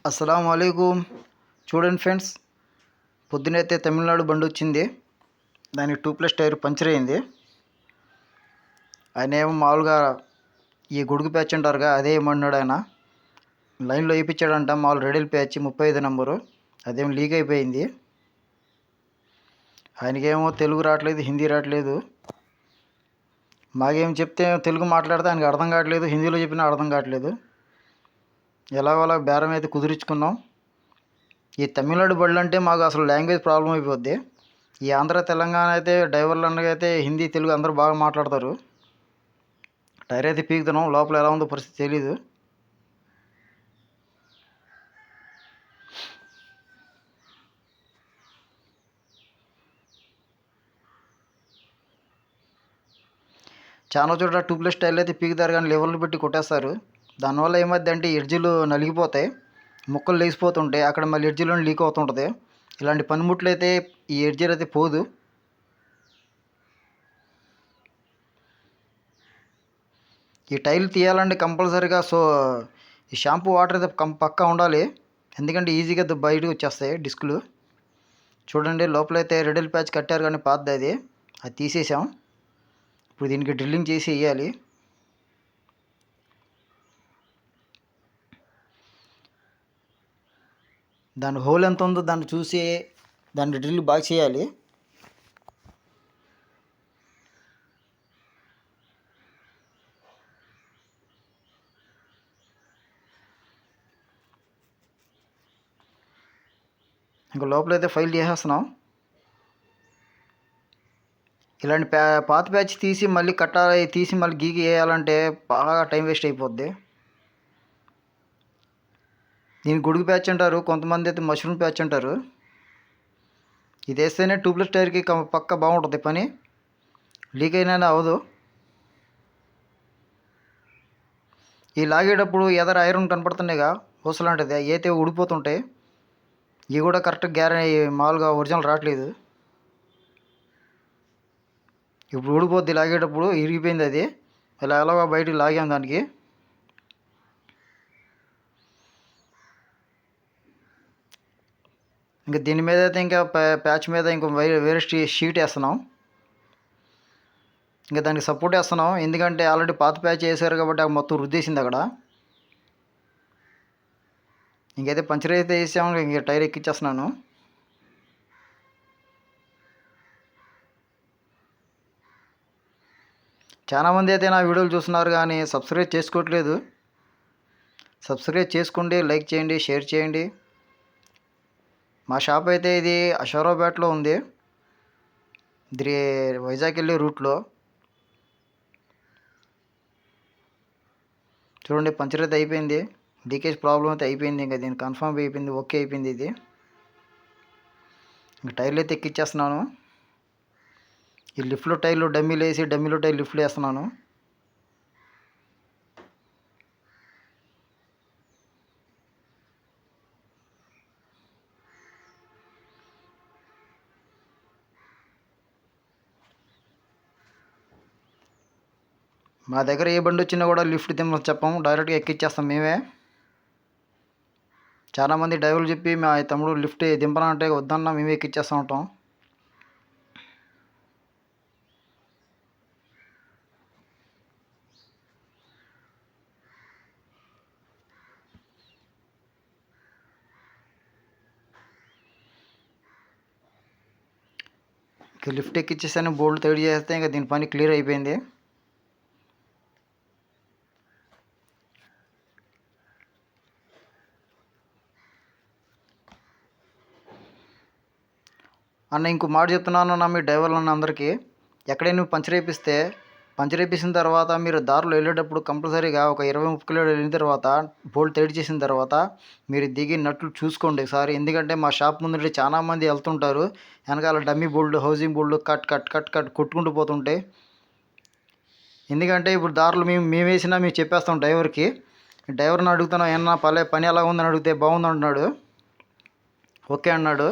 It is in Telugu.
అస్సలం వాలేకుమ్. చూడండి ఫ్రెండ్స్, పొద్దునైతే తమిళనాడు బండి వచ్చింది. దానికి 2+ టైర్ పంచర్ అయింది. ఆయన ఏమో మామూలుగా ఈ గొడుగు ప్యాచ్ అంటారుగా, అదే ఏమన్నాడు ఆయన. లైన్లో వేయించాడంట మామూలు రెడీల్ ప్యాచ్ 35 నెంబరు. అదేం లీక్ అయిపోయింది. ఆయనకేమో తెలుగు రావట్లేదు, హిందీ రావట్లేదు. మాకేం చెప్తే తెలుగు మాట్లాడితే ఆయనకి అర్థం కావట్లేదు, హిందీలో చెప్పినా అర్థం కావట్లేదు. ఎలాగోలా బేరం అయితే కుదిరించుకున్నాం. ఈ తమిళనాడు బళ్ళు అంటే మాకు అసలు లాంగ్వేజ్ ప్రాబ్లం అయిపోద్ది. ఈ ఆంధ్ర తెలంగాణ అయితే డ్రైవర్లు అయితే హిందీ తెలుగు అందరూ బాగా మాట్లాడతారు. టైర్ అయితే పీకుతున్నాం, లోపల ఎలా ఉందో పరిస్థితి తెలీదు. చాలా చోట్ల 2+ టైర్లు అయితే పీకుతారు, కానీ లెవెల్ పెట్టి కొట్టేస్తారు. దానివల్ల ఏమైంది అంటే ఎడ్జిలు నలిగిపోతాయి, ముక్కలు లేచిపోతుంటాయి. అక్కడ మళ్ళీ ఎడ్జిలో లీక్ అవుతుంటుంది. ఇలాంటి పనిముట్లు అయితే ఈ ఎడ్జిల్ అయితే పోదు. ఈ టైర్లు తీయాలంటే కంపల్సరీగా ఈ షాంపూ వాటర్ అయితే పక్కా ఉండాలి. ఎందుకంటే ఈజీగా బయటకు వచ్చేస్తాయి డిస్కులు. చూడండి, లోపలైతే రెడల్ ప్యాచ్ కట్టారు, కానీ పాతది అది తీసేసాం. ఇప్పుడు దీనికి డ్రిల్లింగ్ చేసి వేయాలి. దాని హోల్ ఎంత ఉందో దాన్ని చూసి దాన్ని డ్రిల్ బాగా చేయాలి. ఇంకా లోపలైతే ఫైల్ చేసేస్తున్నాం. ఇలాంటి పాత ప్యాచ్ తీసి మళ్ళీ కట్టాలి, తీసి మళ్ళీ గీకి వేయాలంటే బాగా టైం వేస్ట్ అయిపోద్ది. దీనికి గొడుగు ప్యాచ్ అంటారు, కొంతమంది అయితే మష్రూమ్ ప్యాచ్ అంటారు. ఇది వేస్తేనే 2+ టైర్కి పక్క బాగుంటుంది పని, లీక్ అయినా అవ్వదు. ఈ లాగేటప్పుడు ఎదర ఐరన్ కనపడుతున్నాయిగా, ఊసలాంటిది, అయితే ఊడిపోతుంటాయి. ఇవి కూడా కరెక్ట్ మామూలుగా ఒరిజినల్ రావట్లేదు. ఇప్పుడు ఊడిపోద్ది, లాగేటప్పుడు ఇరిగిపోయింది అది. ఇలా ఎలాగో బయటికి లాగాం దానికి. ఇంకా దీని మీద అయితే ఇంకా ప్యాచ్ మీద ఇంకో వేరే షీట్ వేస్తున్నాం. ఇంకా దానికి సపోర్ట్ వేస్తున్నాం, ఎందుకంటే ఆల్రెడీ పాత ప్యాచ్ వేసారు కాబట్టి అది మొత్తం రుద్దేసింది అక్కడ. ఇంకైతే పంచర్ అయితే వేసాము, ఇంక టైర్ ఎక్కించేస్తున్నాను. చాలామంది అయితే నా వీడియోలు చూస్తున్నారు, కానీ సబ్స్క్రైబ్ చేసుకోవట్లేదు. సబ్స్క్రైబ్ చేసుకోండి, లైక్ చేయండి, షేర్ చేయండి. మా షాప్ అయితే ఇది అషారాబాద్లో ఉంది, వైజాగ్ వెళ్ళే రూట్లో. చూడండి, పంచర్ అయితే అయిపోయింది, లీకేజ్ ప్రాబ్లం అయితే అయిపోయింది. ఇంకా దీనికి కన్ఫర్మ్ అయిపోయింది, ఓకే అయిపోయింది. ఇది ఇంకా టైర్లు అయితే ఎక్కిచ్చేస్తున్నాను. ఈ లిఫ్ట్లో టైర్లు డమ్మీలు వేసి డమ్మీలో టైర్ లిఫ్ట్లు వేస్తున్నాను. మా దగ్గర ఏ బండి వచ్చినా కూడా లిఫ్ట్ దిమ్మని చెప్పాము, డైరెక్ట్గా ఎక్కిచ్చేస్తాం మేమే. చాలామంది డ్రైవర్లు చెప్పి మా తమ్ముడు లిఫ్ట్ దింపనంటే వద్దన్నా మేమే ఎక్కిచ్చేస్తూ ఉంటాం. ఇంకా లిఫ్ట్ ఎక్కిచ్చేసాను, బోల్డ్ తయారు చేస్తే ఇంకా దీని పని క్లియర్ అయిపోయింది. అన్న ఇంకో మాట చెప్తున్నాను అన్న, మీ డ్రైవర్లు అన్న అందరికీ, ఎక్కడైనా పంచర్ వేయించిన తర్వాత మీరు దారిలో వెళ్ళేటప్పుడు కంపల్సరీగా ఒక 20-30 కిలోమీటర్లు వెళ్ళిన తర్వాత బోల్ట్ టైట్ చేసిన తర్వాత మీరు దిగి నట్లు చూసుకోండి ఒకసారి. ఎందుకంటే మా షాప్ ముందు చాలామంది వెళ్తుంటారు, వెనకాల డమ్మీ బోల్డ్, హౌసింగ్ బోల్డ్ కట్ కొట్టుకుంటూ పోతుంటాయి. ఎందుకంటే ఇప్పుడు దారిలో మేము వేసినా మేము చెప్పేస్తాం డ్రైవర్ని అడుగుతున్నాం, ఏమన్నా పని ఎలా ఉందని అడిగితే బాగుంది అంటున్నాడు, ఓకే అన్నాడు.